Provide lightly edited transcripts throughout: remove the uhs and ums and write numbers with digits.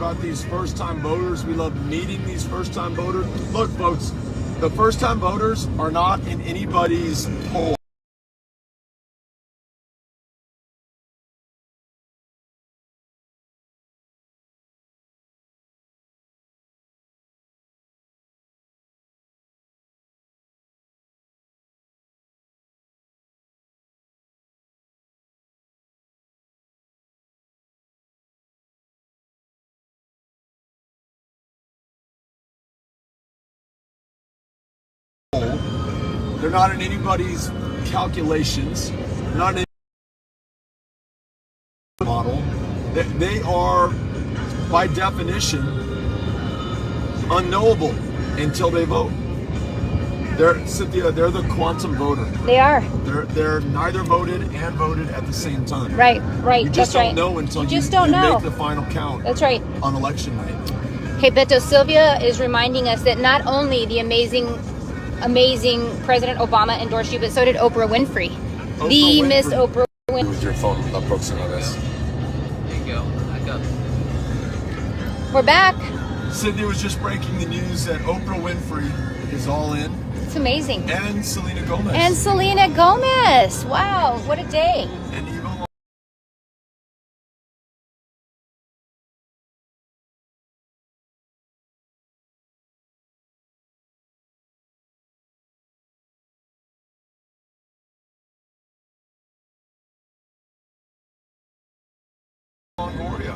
about these first-time voters. We love meeting these first-time voters. Look, folks, the first-time voters are not in anybody's poll. They're not in anybody's calculations. They're not in any model. They are, by definition, unknowable until they vote. Cynthia, they're the quantum voter. They are. They're neither voted and voted at the same time. Right. You just don't know until you make the final count. That's right. On election night. Hey, Beto, Sylvia is reminding us that not only the amazing President Obama endorsed you, but so did Oprah Winfrey. Miss Oprah Winfrey. With your phone approaching on this. There you go. Back up. We're back. Sydney was just breaking the news that Oprah Winfrey is all in. It's amazing. And Selena Gomez. And Selena Gomez. Wow, what a day. And Eva Longoria.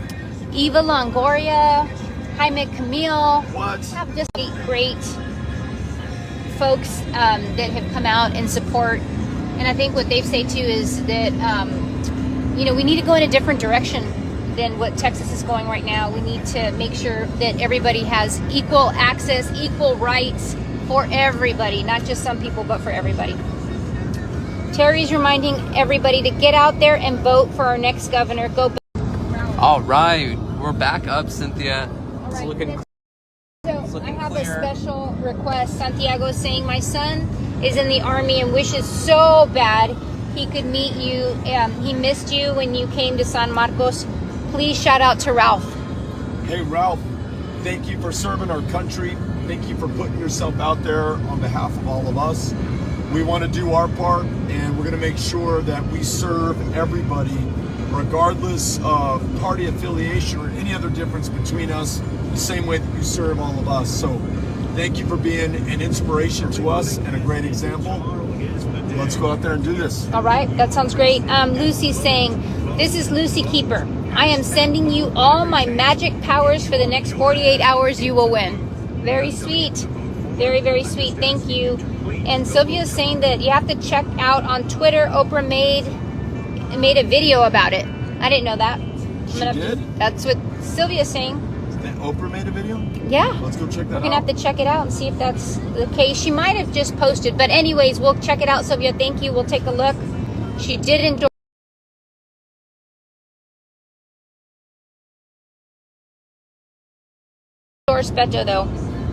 Eva Longoria, Jaime Camille. What? Have just great folks that have come out in support. And I think what they say too is that, we need to go in a different direction than what Texas is going right now. We need to make sure that everybody has equal access, equal rights for everybody, not just some people, but for everybody. Terry's reminding everybody to get out there and vote for our next governor. Go. All right, we're back up, Cynthia. All It's right. looking. So I have clear. a special request. Santiago is saying my son is in the Army and wishes so bad he could meet you. He missed you when you came to San Marcos. Please shout out to Ralph. Hey, Ralph, thank you for serving our country. Thank you for putting yourself out there on behalf of all of us. We want to do our part, and we're going to make sure that we serve everybody, regardless of party affiliation or any other difference between us, the same way that you serve all of us. So thank you for being an inspiration to us and a great example. Let's go out there and do this. All right, that sounds great. Lucy's saying, this is Lucy Keeper. I am sending you all my magic powers for the next 48 hours. You will win. Very sweet. Very, very sweet. Thank you. And Sylvia's saying that you have to check out on Twitter. Oprah made a video about it. I didn't know that. She did? That's what Sylvia's saying. That Oprah made a video? Yeah. Let's go check that out. We're going to have to check it out and see if that's the case. She might have just posted. But anyways, we'll check it out, Sylvia. Thank you. We'll take a look. She did endorse Beto, though,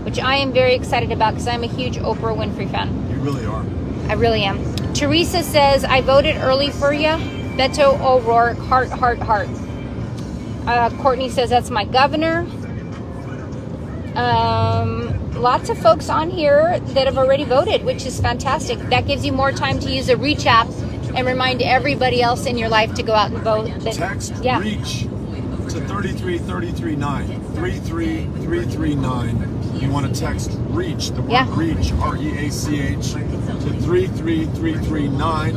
which I am very excited about because I'm a huge Oprah Winfrey fan. You really are. I really am. Teresa says, I voted early for you. Beto O'Rourke, heart, heart, heart. Courtney says, that's my governor. Lots of folks on here that have already voted, which is fantastic. That gives you more time to use the Reach app and remind everybody else in your life to go out and vote. Text REACH to 33339. 33339. You want to text REACH, the word REACH, R-E-A-C-H, to 33339.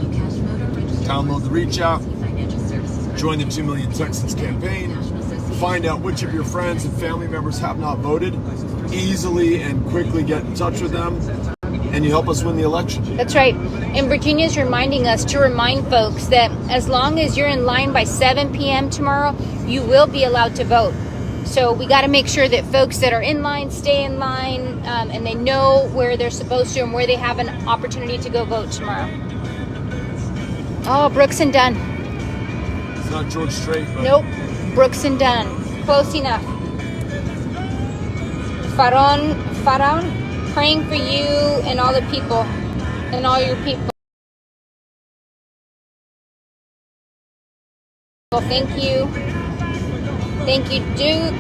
Download the Reach app. Join the 2 Million Texans campaign. Find out which of your friends and family members have not voted. Easily and quickly get in touch with them. And you help us win the election. That's right. And Virginia's reminding us to remind folks that as long as you're in line by 7 p.m. tomorrow, you will be allowed to vote. So we got to make sure that folks that are in line stay in line and they know where they're supposed to and where they have an opportunity to go vote tomorrow. Oh, Brooks and Dunn. It's not George Strait, but... Nope. Brooks and Dunn. Close enough. Faron, praying for you and all the people and all your people. Well, thank you. Thank you, Duke.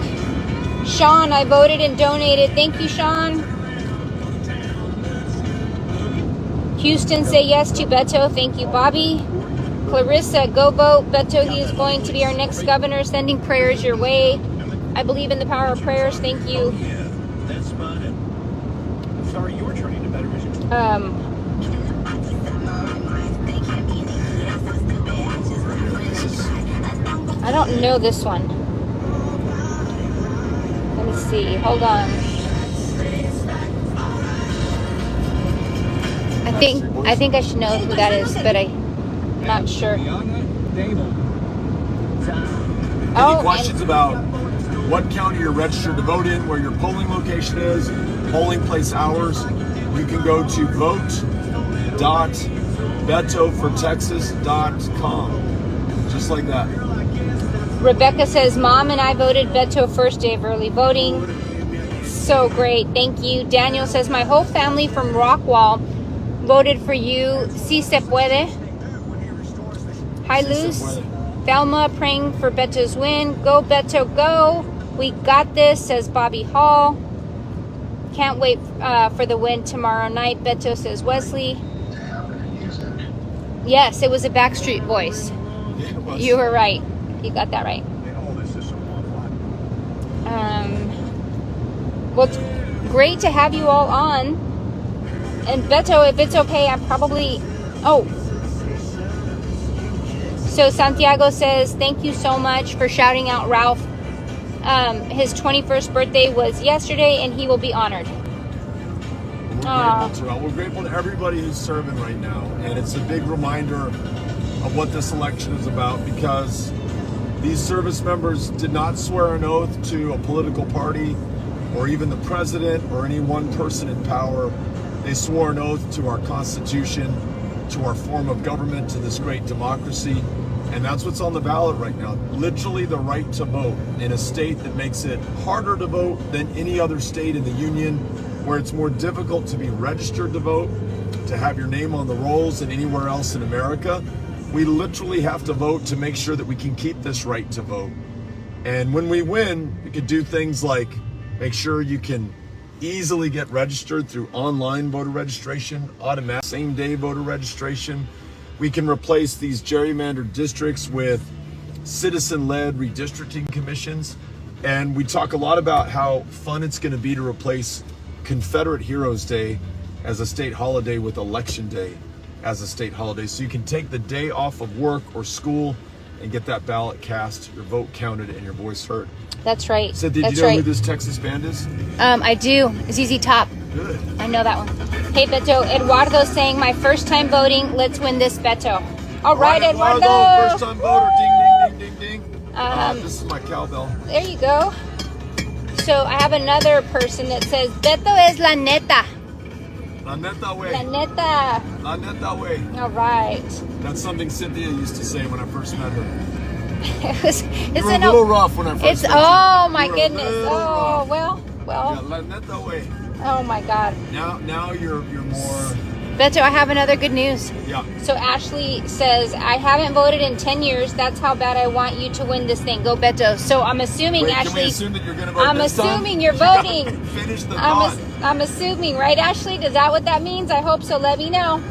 Sean, I voted and donated. Thank you, Sean. Houston, say yes to Beto. Thank you, Bobby. Clarissa, go vote. Beto, he is going to be our next governor. Sending prayers your way. I believe in the power of prayers. Thank you. Sorry, you're turning to better vision. I don't know this one. Let me see. Hold on. I think I should know who that is, but I'm not sure. Any Oh, questions about what county you're registered to vote in, where your polling location is, polling place hours, you can go to vote.betofortexas.com. Just like that. Rebecca says, Mom and I voted Beto first day of early voting. So great. Thank you. Daniel says, my whole family from Rockwall voted for you. Si se puede. Hi, Luz. Thelma praying for Beto's win. Go, Beto, go. We got this, says Bobby Hall. Can't wait for the win tomorrow night. Beto, says Wesley. Yes, it was a Backstreet voice. Yeah, it was. You were right. You got that right. Well, it's great to have you all on. And Beto, if it's okay, I'm probably... Oh. So Santiago says, thank you so much for shouting out Ralph. His 21st birthday was yesterday, and he will be honored. We're grateful to everybody who's serving right now. And it's a big reminder of what this election is about, because these service members did not swear an oath to a political party or even the president or any one person in power. They swore an oath to our Constitution, to our form of government, to this great democracy. And that's what's on the ballot right now. Literally the right to vote in a state that makes it harder to vote than any other state in the union, where it's more difficult to be registered to vote, to have your name on the rolls than anywhere else in America. We literally have to vote to make sure that we can keep this right to vote. And when we win, we could do things like make sure you can easily get registered through online voter registration, automatic same-day voter registration. We can replace these gerrymandered districts with citizen-led redistricting commissions. And we talk a lot about how fun it's going to be to replace Confederate Heroes Day as a state holiday with Election Day as a state holiday. So you can take the day off of work or school and get that ballot cast, your vote counted, and your voice heard. That's right. So did That's you know right. who this Texas band is? I do. ZZ Top. Good. I know that one. Hey, Beto. Eduardo saying, my first time voting. Let's win this, Beto. All right, Eduardo. First time voter. Ding, ding, ding, ding, ding. This is my cowbell. There you go. So I have another person that says, Beto es la neta. La neta way. La neta. La neta way. All right. That's something Cynthia used to say when I first met her. It's You were a little rough when I first met you. Oh my You were a goodness. little Oh, rough. well. Yeah, la neta way. Oh my God. Now you're more. Beto, I have another good news. Yeah. So Ashley says, I haven't voted in 10 years. That's how bad I want you to win this thing. Go Beto. So I'm assuming, Wait, Ashley. can we assume that you're going to vote I'm this time? assuming you're You gotta voting. Finish the thought. I'm assuming, right, Ashley? Is that what that means? I hope so. Let me know.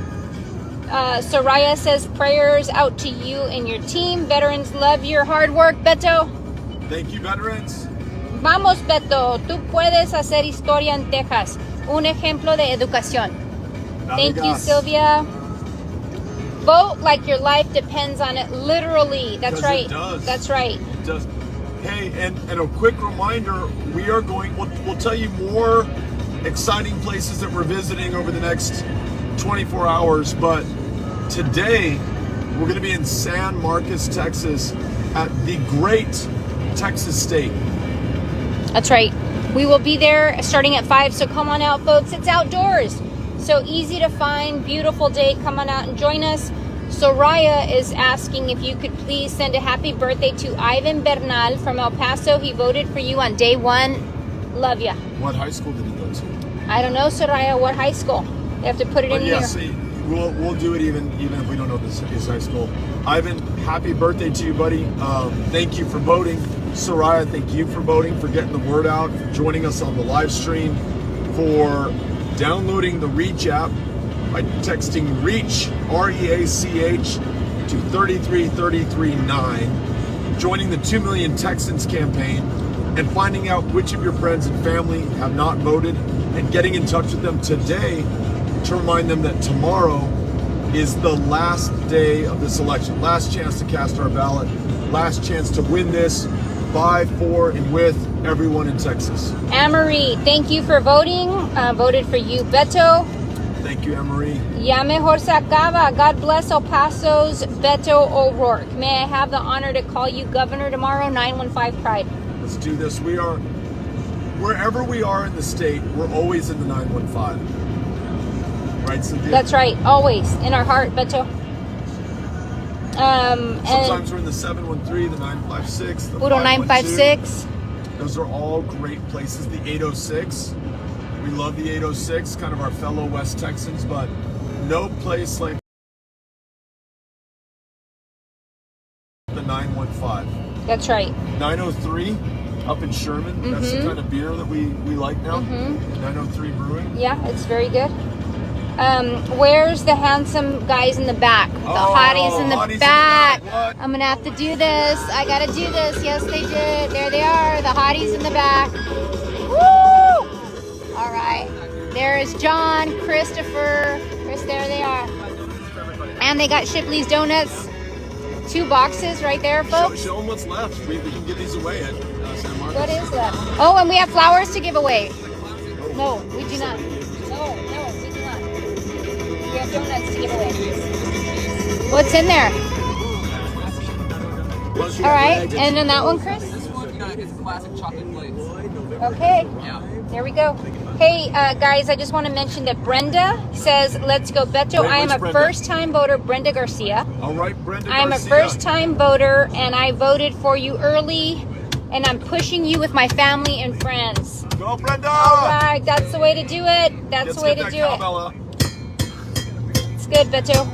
Soraya says, prayers out to you and your team. Veterans love your hard work, Beto. Thank you, veterans. Vamos, Beto. Tú puedes hacer historia en Texas. Un ejemplo de educación. Thank you, Amigas. Sylvia. Vote like your life depends on it. Literally. That's 'Cause right. it does. That's right. It does. Hey, and a quick reminder, we are going, we'll tell you more exciting places that we're visiting over the next 24 hours, but today we're going to be in San Marcos, Texas at the great Texas State. That's right. We will be there starting at 5, so come on out, folks. It's outdoors. So easy to find, beautiful day. Come on out and join us. Soraya is asking if you could please send a happy birthday to Ivan Bernal from El Paso. He voted for you on day 1. Love ya. What high school did he go to? I don't know, Soraya, what high school? You have to put it But in yes, here. we'll do it even if we don't know his high school. Ivan, happy birthday to you, buddy. Thank you for voting. Soraya, thank you for voting, for getting the word out, for joining us on the live stream, for downloading the Reach app by texting REACH, REACH, to 33339, joining the 2 Million Texans campaign, and finding out which of your friends and family have not voted, and getting in touch with them today to remind them that tomorrow is the last day of this election. Last chance to cast our ballot. Last chance to win this by, for, and with everyone in Texas. Anne-Marie, thank you for voting. Voted for you, Beto. Thank you, Anne-Marie. Ya mejor se acaba. God bless El Paso's Beto O'Rourke. May I have the honor to call you governor tomorrow? 915 Pride. Let's do this. We are, wherever we are in the state, we're always in the 915. Right, Cynthia? That's right. Always in our heart, Beto. Sometimes we're in the 713, the 956, the Puro 512. 956. Those are all great places. The 806. We love the 806, kind of our fellow West Texans, but no place like the 915. That's right. 903 up in Sherman. That's the kind of beer that we like now. 903 Brewing. Yeah, it's very good. Where's the handsome guys in the back? The hotties in the hotties in the back. back. What? I'm gonna have to do this. I gotta do this. Yes, they did. There they are. The hotties in the back. Woo! All right. There's John, Christopher. There they are. And they got Shipley's Donuts. 2 boxes right there, folks. Show them what's left. We can give these away at San Marcos. What is that? Oh, and we have flowers to give away. No, we do not. No, we do not. We have donuts to give away. What's in there? All right, and then that one, Chris? This one, it's classic chocolate flakes. Okay, Yeah. there we go. Hey, guys, I just want to mention that Brenda says, let's go, Beto. Wait, I am which a Brenda? first-time voter, Brenda Garcia. All right, Brenda I'm a Garcia. first-time voter, and I voted for you early, and I'm pushing you with my family and friends. Go, Brenda! All right, that's the way to do it. That's Let's the way get to that do it. cowbell up. It's good, Beto.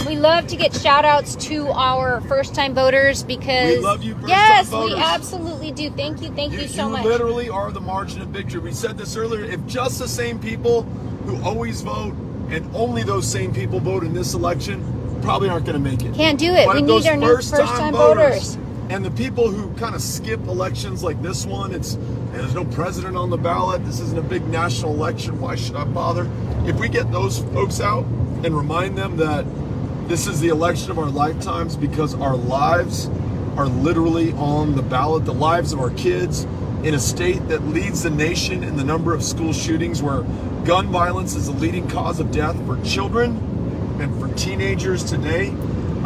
We love to get shout-outs to our first-time voters because... We love you, first-time yes, voters. we absolutely do. Thank you so much. You literally are the margin of victory. We said this earlier. If just the same people who always vote and only those same people vote in this election probably aren't going to make it. Can't do it. But We those need our new first-time voters. And the people who kind of skip elections like this one, there's no president on the ballot. This isn't a big national election. Why should I bother? If we get those folks out and remind them that this is the election of our lifetimes because our lives are literally on the ballot, the lives of our kids in a state that leads the nation in the number of school shootings, where gun violence is the leading cause of death for children and for teenagers today,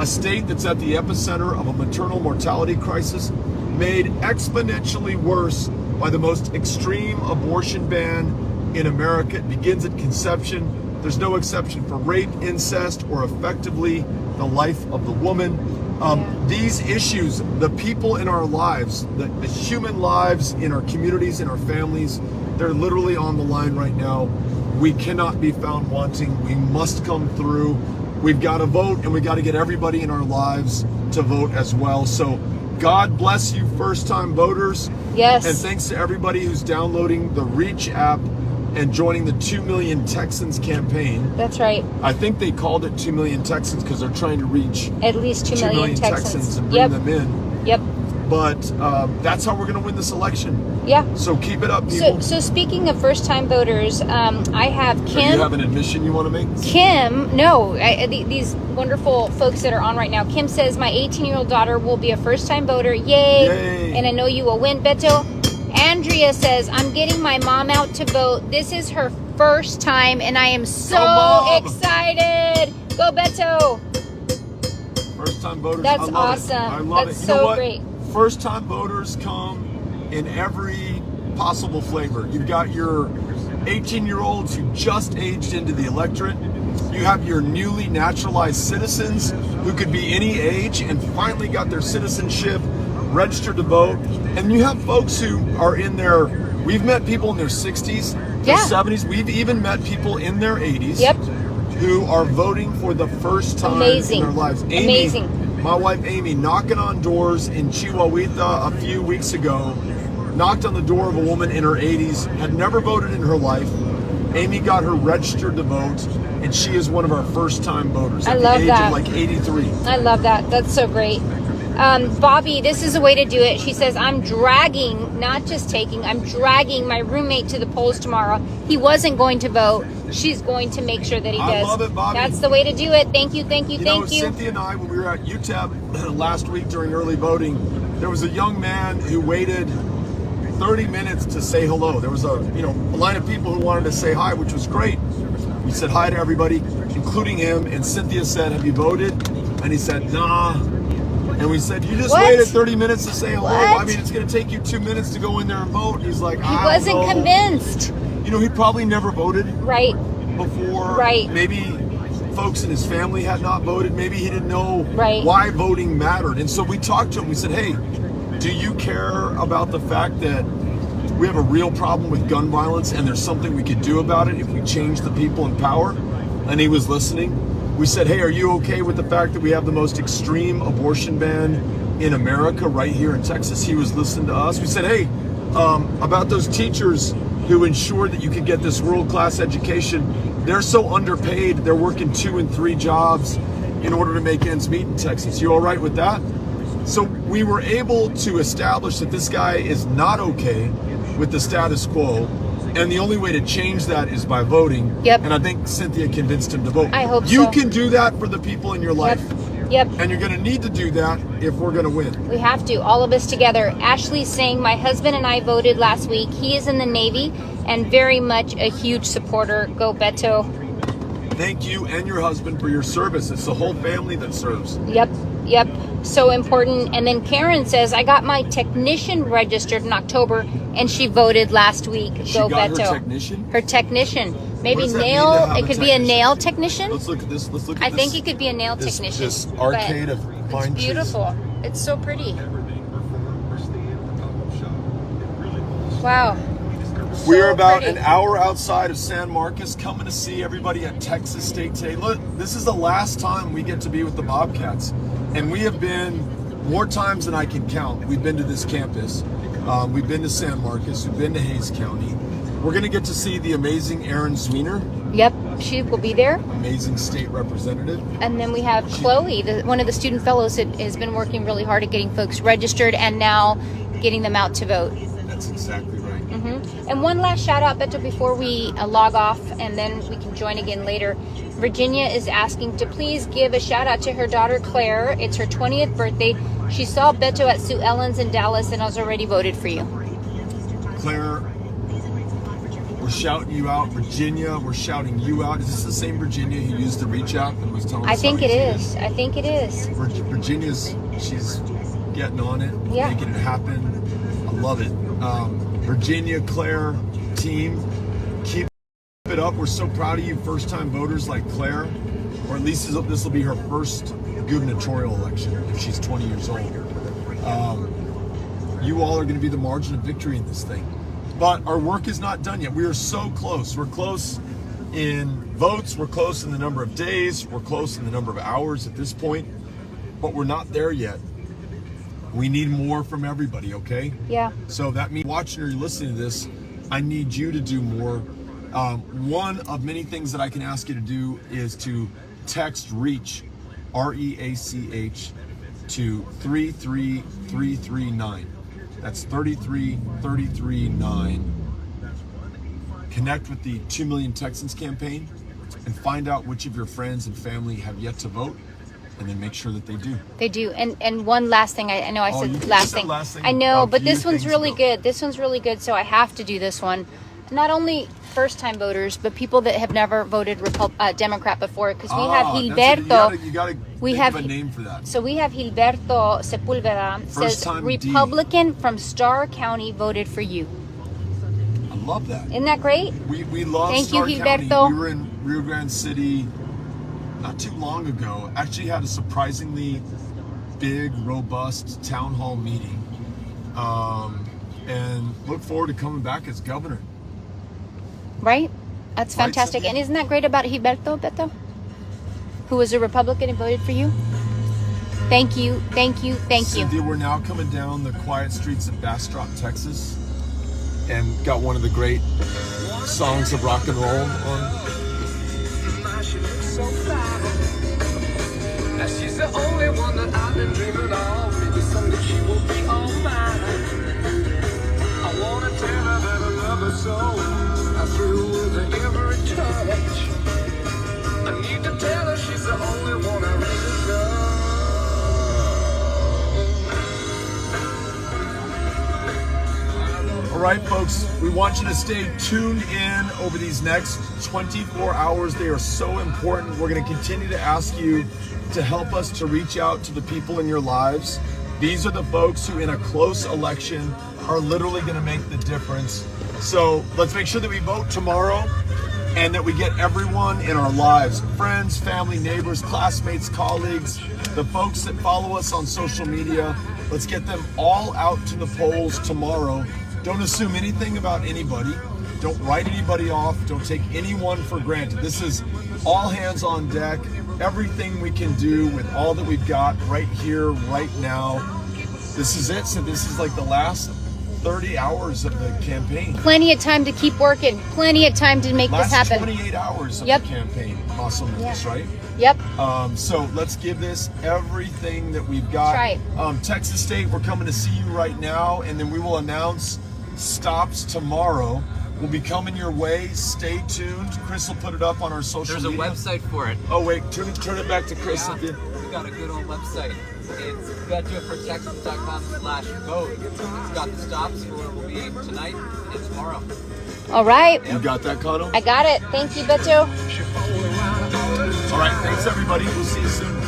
a state that's at the epicenter of a maternal mortality crisis made exponentially worse by the most extreme abortion ban in America. It begins at conception. There's no exception for rape, incest, or effectively the life of the woman. These issues, the people in our lives, the human lives in our communities, in our families, they're literally on the line right now. We cannot be found wanting. We must come through. We've got to vote, and we've got to get everybody in our lives to vote as well. So God bless you, first-time voters. Yes. And thanks to everybody who's downloading the Reach app and joining the 2 Million Texans campaign. That's right. I think they called it 2 Million Texans because they're trying to reach At least 2 million Texans. and bring them in. Yep. But that's how we're going to win this election. Yeah. So keep it up, people. So speaking of first-time voters, I have Do Kim. you have an admission you want to make? Kim, no, these wonderful folks that are on right now. Kim says, my 18-year-old daughter will be a first-time voter. Yay. Yay. And I know you will win, Beto. Andrea says, I'm getting my mom out to vote. This is her first time, and I am so Mom. excited. Go, Beto. First-time voters. That's I love awesome. It. I love That's it. You know so what? great. First-time voters come in every possible flavor. You've got your 18-year-olds who just aged into the electorate. You have your newly naturalized citizens who could be any age and finally got their citizenship, registered to vote. And you have folks who are in their, we've met people in their 60s, their Yeah. 70s. We've even met people in their 80s. Yep. Who are voting for the first time Amazing. in their lives. Amy, Amazing. My wife Amy knocking on doors in Chihuahua a few weeks ago, knocked on the door of a woman in her 80s, had never voted in her life. Amy got her registered to vote, and she is one of our first-time voters I at love the age that. of like 83. I love that. That's so great. Bobby, this is a way to do it. She says, I'm dragging, not just taking, I'm dragging my roommate to the polls tomorrow. He wasn't going to vote. She's going to make sure that he I does. love it, Bobby. That's the way to do it. Thank you, thank you, You know, thank you. Cynthia and I, when we were at UTEP last week during early voting, there was a young man who waited 30 minutes to say hello. There was a line of people who wanted to say hi, which was great. We said hi to everybody, including him, and Cynthia said, have you voted? And he said, nah. And we said, you just What? waited 30 minutes to say hello? What? I mean, it's going to take you 2 minutes to go in there and vote. He's like, He wasn't convinced. You know, he probably never voted Right, before. Right. Maybe folks in his family had not voted. Maybe he didn't know Right. why voting mattered. And so we talked to him. We said, hey, do you care about the fact that we have a real problem with gun violence and there's something we could do about it if we change the people in power? And he was listening. We said, hey, are you okay with the fact that we have the most extreme abortion ban in America right here in Texas? He was listening to us. We said, hey, about those teachers who ensure that you can get this world-class education, they're so underpaid, they're working 2 and 3 jobs in order to make ends meet in Texas. You all right with that? So we were able to establish that this guy is not okay with the status quo, and the only way to change that is by voting. Yep. And I think Cynthia convinced him to vote. I hope you so. can do that for the people in your life. Yep. And you're going to need to do that if we're going to win. We have to, all of us together. Ashley's saying, my husband and I voted last week. He is in the Navy and very much a huge supporter. Go Beto. Thank you and your husband for your service. It's the whole family that serves. Yep. So important. And then Karen says, I got my technician registered in October and she voted last week. She Go got Beto. her technician? Her technician. Maybe does that mean to nail. have It a could be a technician? nail technician. Let's look at this. Let's look at I this. think it could be a nail this, technician. This but arcade of pine it's trees. beautiful. It's so pretty. Wow. We are So about pretty. an hour outside of San Marcos, coming to see everybody at Texas State today. Look, this is the last time we get to be with the Bobcats, and we have been more times than I can count. We've been to this campus. We've been to San Marcos. We've been to Hayes County. We're going to get to see the amazing Erin Zwiener, Yep, she will be there. amazing state representative. And then we have Chloe, one of the student fellows that has been working really hard at getting folks registered and now getting them out to vote. That's exactly right. And one last shout out, Beto, before we log off, and then we can join again later. Virginia is asking to please give a shout out to her daughter Claire. It's her 20th birthday. She saw Beto at Sue Ellen's in Dallas and has already voted for you. Claire, we're shouting you out. Virginia, we're shouting you out. Is this the same Virginia who used the reach out and was telling us I think how it easy is. I think it is. Virginia's, she's getting on it, Yeah. making it happen. I love it. Virginia, Claire, team, keep it up. We're so proud of you, first-time voters like Claire, or at least this will be her first gubernatorial election if she's 20 years old. You all are going to be the margin of victory in this thing. But our work is not done yet. We are so close. We're close in votes. We're close in the number of days. We're close in the number of hours at this point. But we're not there yet. We need more from everybody, okay? Yeah. So that means watching or listening to this, I need you to do more. One of many things that I can ask you to do is to text REACH, REACH, to 33339. That's 33339. Connect with the 2 Million Texans campaign and find out which of your friends and family have yet to vote, and then make sure that they do. They do. And one last thing, I know I Oh, said you just last said thing. last thing I know, about but few this one's things really ago. good. This one's really good, so I have to do this one. Not only first-time voters, but people that have never voted Democrat before, because we have Gilberto. You gotta we think have of a name for that. So we have Gilberto Sepulveda, says First-time D. Republican from Starr County voted for you. I love that. Isn't that great? We love Thank you, Starr County. Gilberto. We were in Rio Grande City not too long ago. Actually had a surprisingly big, robust town hall meeting. And look forward to coming back as governor. Right? That's Right, fantastic. Cynthia? And isn't that great about Gilberto, Beto? Who was a Republican and voted for you? Thank you, thank you, thank you. Cynthia, we're now coming down the quiet streets of Bastrop, Texas, and got one of the great songs of rock and roll on. She's the only one that I've been dreaming of. Maybe someday she will be all mine. I wanna tell her that I love her so. I thrill with her every touch. I need to tell her she's the only one I really love. All right, folks, we want you to stay tuned in over these next 24 hours. They are so important. We're going to continue to ask you to help us to reach out to the people in your lives. These are the folks who in a close election are literally going to make the difference. So let's make sure that we vote tomorrow and that we get everyone in our lives, friends, family, neighbors, classmates, colleagues, the folks that follow us on social media. Let's get them all out to the polls tomorrow. Don't assume anything about anybody. Don't write anybody off. Don't take anyone for granted. This is all hands on deck. Everything we can do with all that we've got right here, right now. This is it. So this is like the last 30 hours of the campaign. Plenty of time to keep working. Plenty of time to make Last this happen. 28 hours of Yep. the campaign. Awesomeness, right? Yep. So let's give this everything that we've got. That's Texas State, we're coming to see you right now, and then we will announce stops tomorrow. Will be coming your way. Stay tuned. Chris will put it up on our social There's a media. website for it. Oh wait, turn it back to Chris. Yeah, we've got a good old website. It's betjofortexas.com/vote. It's got the stops for where we'll be tonight and tomorrow. All right. You got that, Kano? I got it. Thank you, Beto. All right, thanks everybody. We'll see you soon.